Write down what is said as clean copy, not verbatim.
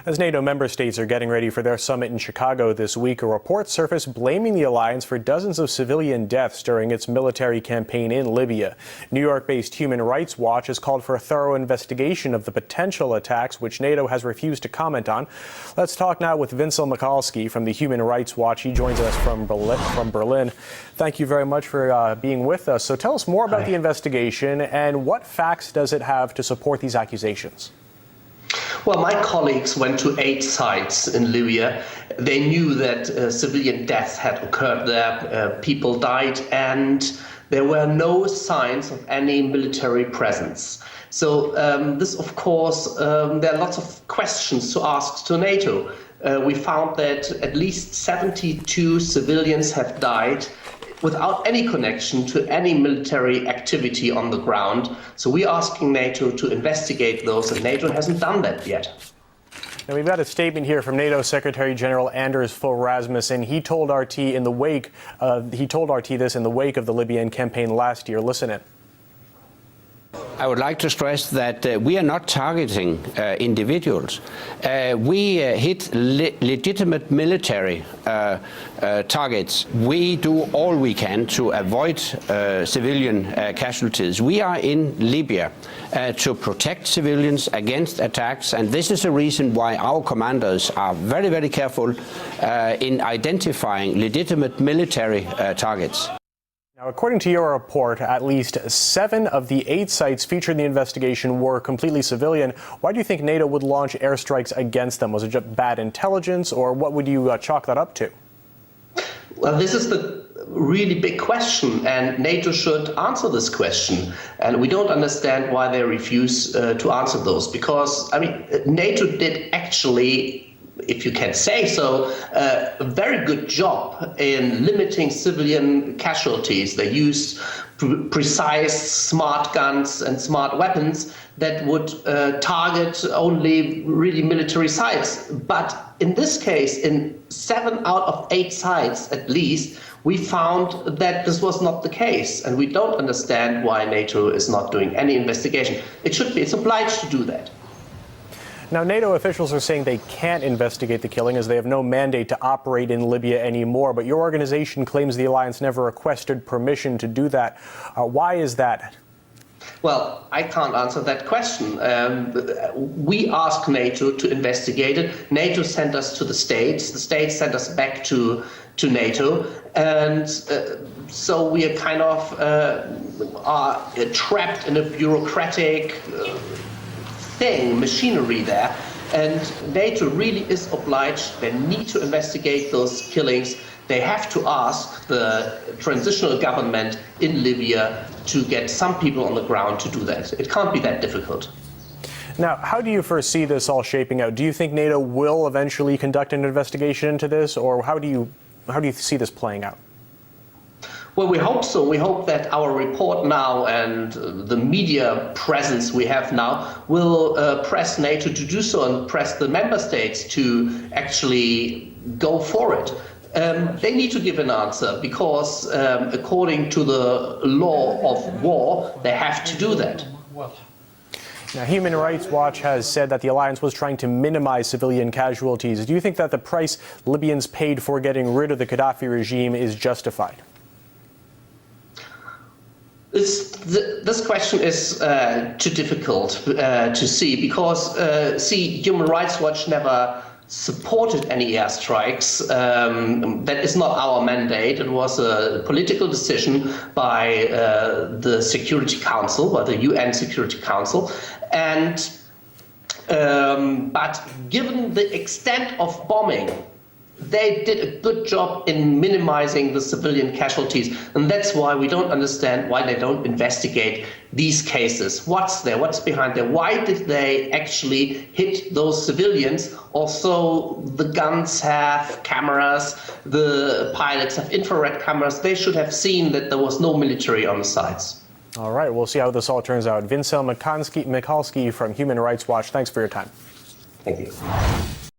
As NATO member states are getting ready for their summit in Chicago this week, a report surfaced blaming the alliance for dozens of civilian deaths during its military campaign in Libya. New York-based Human Rights Watch has called for a thorough investigation of the potential attacks, which NATO has refused to comment on. Let's talk now with Vincent Michalski from the Human Rights Watch. He joins us from Berlin. Thank you very much for being with us. So tell us more about the investigation and what facts does it have to support these accusations? Well, my colleagues went to 8 sites in Libya. They knew that civilian deaths had occurred there, people died, and there were no signs of any military presence. So this, of course, there are lots of questions to ask to NATO. We found that at least 72 civilians have died without any connection to any military activity on the ground. So we're asking NATO to investigate those, and NATO hasn't done that yet. Now, we've got a statement here from NATO Secretary General Anders Fogh Rasmussen. He told RT this in the wake of the Libyan campaign last year. Listen in. I would like to stress that we are not targeting individuals. We hit legitimate military targets. We do all we can to avoid civilian casualties. We are in Libya to protect civilians against attacks, and this is the reason why our commanders are very, very careful in identifying legitimate military targets. Now, according to your report, at least 7 of the 8 sites featured in the investigation were completely civilian. Why do you think NATO would launch airstrikes against them? Was it just bad intelligence, or what would you chalk that up to? Well, this is the really big question, and NATO should answer this question. And we don't understand why they refuse to answer those, because, I mean, NATO did actually, if you can say so, a very good job in limiting civilian casualties. They used precise smart guns and smart weapons that would target only really military sites. But in this case, in 7 out of 8 sites at least, we found that this was not the case, and we don't understand why NATO is not doing any investigation. It's obliged to do that. Now, NATO officials are saying they can't investigate the killing as they have no mandate to operate in Libya anymore, but your organization claims the alliance never requested permission to do that. Why is that? Well, I can't answer that question. We asked NATO to investigate it. NATO sent us to the States. The States sent us back to NATO. And so we are kind of are trapped in a bureaucratic machinery there, and NATO really is obliged. They need to investigate those killings. They have to ask the transitional government in Libya to get some people on the ground to do that. It can't be that difficult. Now, how do you foresee this all shaping out? Do you think NATO will eventually conduct an investigation into this, or how do you see this playing out? Well, we hope so. We hope that our report now and the media presence we have now will press NATO to do so and press the member states to actually go for it. They need to give an answer because according to the law of war, they have to do that. Now, Human Rights Watch has said that the alliance was trying to minimize civilian casualties. Do you think that the price Libyans paid for getting rid of the Gaddafi regime is justified? This question is too difficult to see because, Human Rights Watch never supported any airstrikes. That is not our mandate. It was a political decision by the Security Council, by the UN Security Council. And but given the extent of bombing, they did a good job in minimizing the civilian casualties, and that's why we don't understand why they don't investigate these cases. What's there? What's behind there? Why did they actually hit those civilians? Also, the guns have cameras, the pilots have infrared cameras. They should have seen that there was no military on the sites. All right, we'll see how this all turns out. Vincent Michalski from Human Rights Watch, thanks for your time. Thank you.